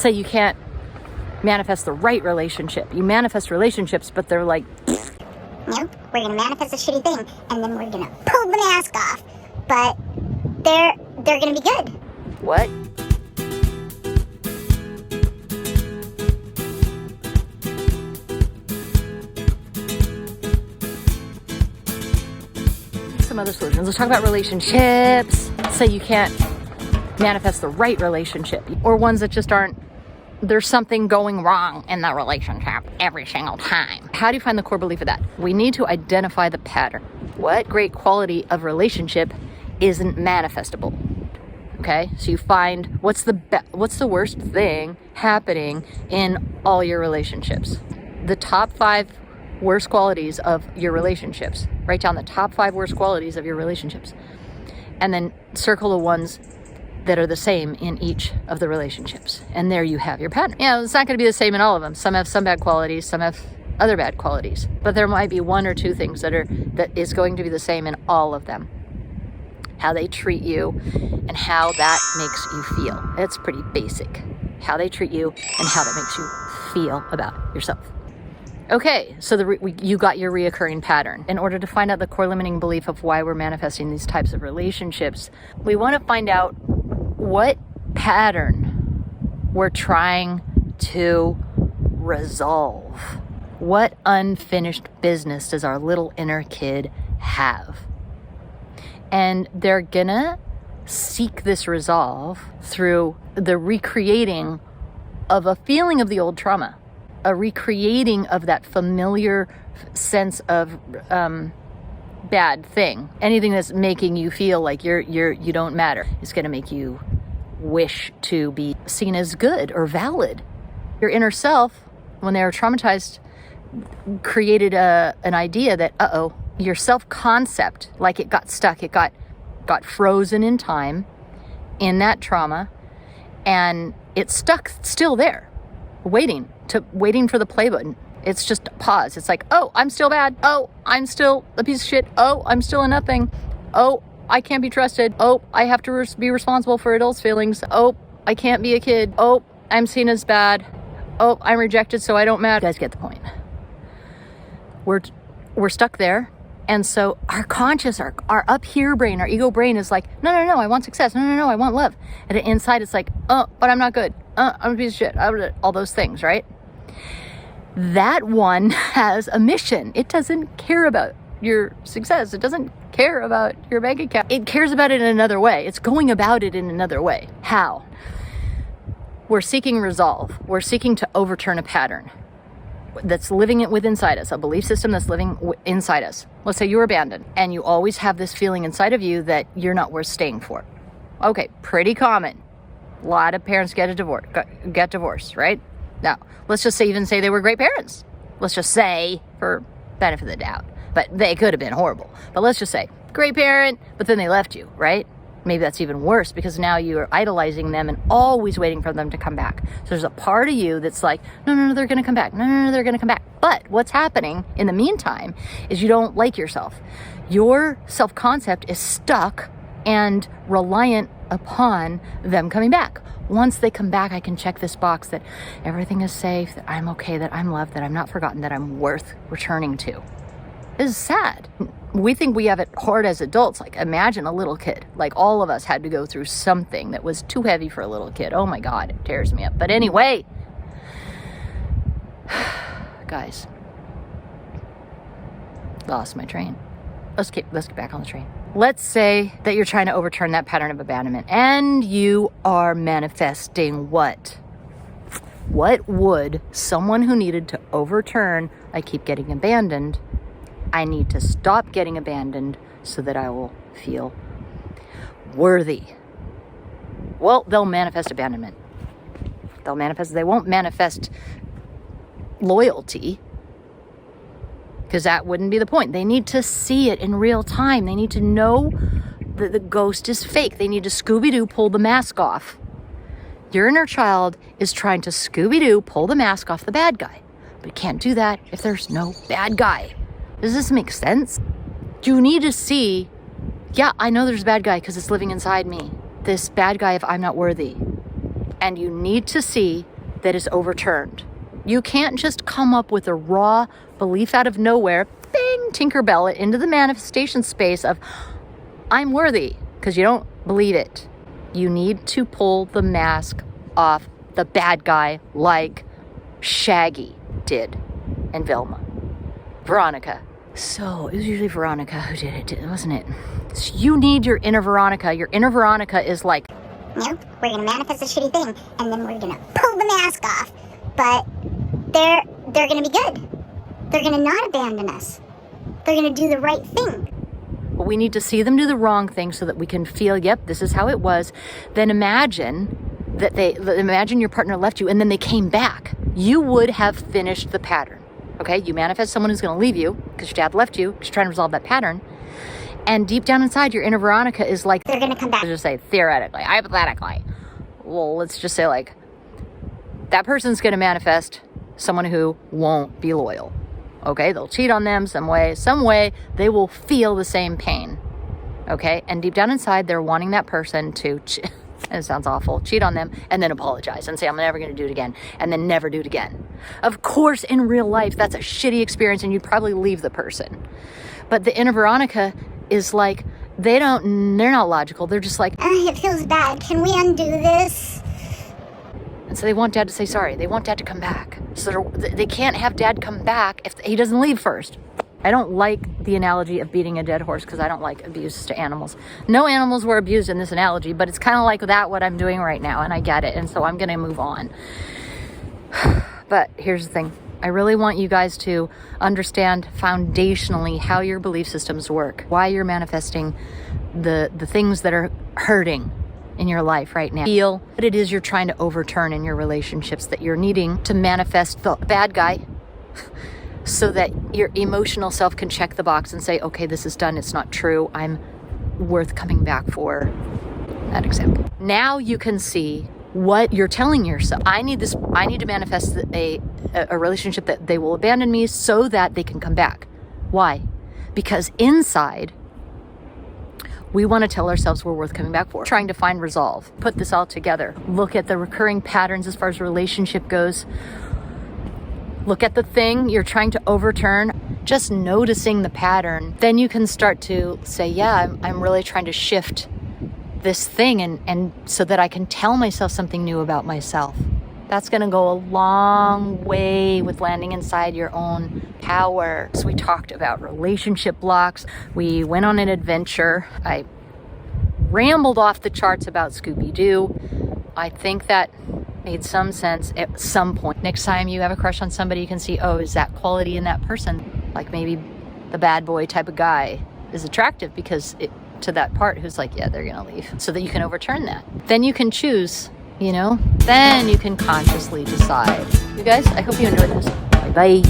say you can't manifest the right relationship. You manifest relationships, but they're like, we're going to manifest a shitty thing, and then we're going to pull the mask off. But they're going to be good. what? Some other solutions. Let's talk about relationships. Say you can't manifest the right relationship, or ones that just aren't, there's something going wrong in the relationship every single time. How do you find the core belief of that? We need to identify the pattern. What great quality of relationship isn't manifestable? Okay, so you find what's the worst thing happening in all your relationships. The top 5 worst qualities of your relationships. Write down the top 5 worst qualities of your relationships, and then circle the ones that are the same in each of the relationships. And there you have your pattern. It's not going to be the same in all of them. Some have some bad qualities, some have other bad qualities, but there might be 1 or 2 things that is going to be the same in all of them. How they treat you and how that makes you feel. It's pretty basic. How they treat you and how that makes you feel about yourself. Okay, so you got your reoccurring pattern. In order to find out the core limiting belief of why we're manifesting these types of relationships, we want to find out what pattern we're trying to resolve. What unfinished business does our little inner kid have? And they're gonna seek this resolve through the recreating of a feeling of the old trauma, a recreating of that familiar sense of bad thing. Anything that's making you feel like you don't matter is going to make you wish to be seen as good or valid. Your inner self, when they were traumatized, created an idea that your self-concept, like it got stuck, it got frozen in time in that trauma, and it's stuck still there, waiting for the play button. It's just a pause. It's like, oh, I'm still bad. Oh, I'm still a piece of shit. Oh, I'm still a nothing. Oh, I can't be trusted. Oh, I have to be responsible for adults' feelings. Oh, I can't be a kid. Oh, I'm seen as bad. Oh, I'm rejected, so I don't matter. You guys get the point. We're stuck there. And so our conscious, our up here brain, our ego brain is like, no, I want success. No, I want love. And inside it's like, but I'm not good. I'm a piece of shit. All those things, right? That one has a mission. It doesn't care about your success. It doesn't care about your bank account. It cares about it in another way. It's going about it in another way. How? We're seeking resolve. We're seeking to overturn a pattern that's living inside us, a belief system that's living inside us. Let's say you were abandoned and you always have this feeling inside of you that you're not worth staying for. Okay, pretty common. A lot of parents get divorced, right? Now, let's just say they were great parents. Let's just say, for benefit of the doubt, but they could have been horrible. But let's just say, great parent, but then they left you, right? Maybe that's even worse because now you're idolizing them and always waiting for them to come back. So there's a part of you that's like, no, they're going to come back. No, they're going to come back. But what's happening in the meantime is you don't like yourself. Your self-concept is stuck and reliant upon them coming back. Once they come back, I can check this box that everything is safe, that I'm okay, that I'm loved, that I'm not forgotten, that I'm worth returning to. This is sad. We think we have it hard as adults. Like, imagine a little kid. Like, all of us had to go through something that was too heavy for a little kid. Oh my God, it tears me up. But anyway, guys, lost my train. Let's get back on the train. Let's say that you're trying to overturn that pattern of abandonment and you are manifesting what? What would someone who needed to overturn, I keep getting abandoned, I need to stop getting abandoned so that I will feel worthy. Well, they'll manifest abandonment. They won't manifest loyalty, because that wouldn't be the point. They need to see it in real time. They need to know that the ghost is fake. They need to Scooby-Doo pull the mask off. Your inner child is trying to Scooby-Doo pull the mask off the bad guy. But it can't do that if there's no bad guy. Does this make sense? You need to see, yeah, I know there's a bad guy because it's living inside me. This bad guy if I'm not worthy. And you need to see that is overturned. You can't just come up with a raw belief out of nowhere, bing, Tinkerbell it into the manifestation space of, I'm worthy, because you don't believe it. You need to pull the mask off the bad guy like Shaggy did and Velma. Veronica. So it was usually Veronica who did it, wasn't it? So you need your inner Veronica. Your inner Veronica is like, Nope, we're gonna manifest a shitty thing, and then we're gonna pull the mask off. But they're gonna be good. They're gonna not abandon us. They're gonna do the right thing. but we need to see them do the wrong thing so that we can feel, yep, this is how it was. Then imagine imagine your partner left you and then they came back. You would have finished the pattern. Okay, you manifest someone who's gonna leave you because your dad left you, she's trying to resolve that pattern. And deep down inside, your inner Veronica is like, they're gonna come back. Let's just say theoretically, hypothetically. Well, let's just say like, that person's gonna manifest someone who won't be loyal. Okay, they'll cheat on them some way they will feel the same pain. Okay, and deep down inside, they're wanting that person to, and it sounds awful, cheat on them and then apologize and say, I'm never gonna do it again, and then never do it again. Of course, in real life, that's a shitty experience and you'd probably leave the person. But the inner Veronica is like, they're not logical. They're just like, it feels bad. Can we undo this? and so they want dad to say sorry. They want dad to come back. So they can't have dad come back if he doesn't leave first. I don't like the analogy of beating a dead horse because I don't like abuse to animals. No animals were abused in this analogy, but it's kind of like that what I'm doing right now, and I get it, and so I'm going to move on. But here's the thing. I really want you guys to understand foundationally how your belief systems work, why you're manifesting the things that are hurting in your life right now. Feel what it is you're trying to overturn in your relationships, that you're needing to manifest the bad guy so that your emotional self can check the box and say, okay, this is done. It's not true. I'm worth coming back for. That example. Now you can see what you're telling yourself. I need to manifest a relationship that they will abandon me so that they can come back. Why? Because inside, we want to tell ourselves we're worth coming back for. Trying to find resolve. Put this all together. Look at the recurring patterns as far as relationship goes. Look at the thing you're trying to overturn. Just noticing the pattern. Then you can start to say, yeah, I'm really trying to shift this thing and so that I can tell myself something new about myself. That's going to go a long way with landing inside your own power. So we talked about relationship blocks. We went on an adventure. I rambled off the charts about Scooby-Doo. I think that made some sense at some point. Next time you have a crush on somebody, you can see, oh, is that quality in that person? Like maybe the bad boy type of guy is attractive because to that part who's like, yeah, they're gonna leave, so that you can overturn that. Then you can choose, then you can consciously decide. You guys, I hope you enjoyed this. Bye.